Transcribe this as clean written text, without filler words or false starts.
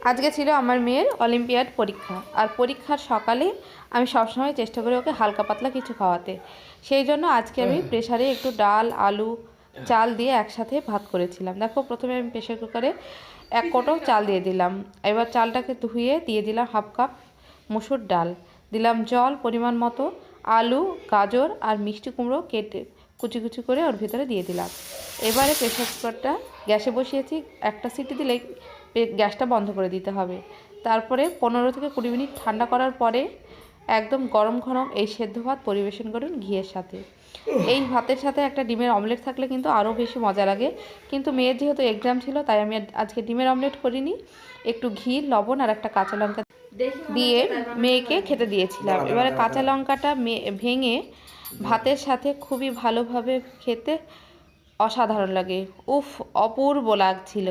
আজকে ছিল আমার মেয়ের অলিম্পিয়াড পরীক্ষা। আর পরীক্ষার সকালে আমি সবসময় চেষ্টা করি ওকে হালকা পাতলা কিছু খাওয়াতে। সেই জন্য আজকে আমি প্রেসারে একটু ডাল, আলু, চাল দিয়ে একসাথে ভাত করেছিলাম। দেখো, প্রথমে আমি প্রেসার কুকারে 1 কোটো চাল দিয়ে দিলাম। এবার চালটাকে ধুয়ে দিয়ে দিলাম 1/2 কাপ মসুর ডাল, দিলাম জল পরিমাণ মতো, আলু, গাজর আর মিষ্টি কুমড়ো কেটে কুচি কুচি করে ওর ভিতরে দিয়ে দিলাম। এবারে প্রেসার কুকারটা গ্যাসে বসিয়েছি। একটা সিটি দিলেই গ্যাসটা বন্ধ করে দিতে হবে। তারপরে 15 থেকে 20 মিনিট ঠান্ডা করার পরে একদম গরম গরম এই সেদ্ধ ভাত পরিবেশন করুন ঘিয়ের সাথে। এই ভাতের সাথে একটা ডিমের অমলেট থাকলে কিন্তু আরও বেশি মজা লাগে। কিন্তু মেয়ের যেহেতু এক্সাম ছিল, তাই আমি আজকে ডিমের অমলেট করিনি। একটু ঘি, লবণ আর একটা কাঁচা লঙ্কা দিয়ে মেয়েকে খেতে দিয়েছিলাম। এবারে কাঁচা লঙ্কাটা ভেঙে ভাতের সাথে খুবই ভালোভাবে খেতে অসাধারণ লাগে। উফ, অপূর্ব লাগছিল।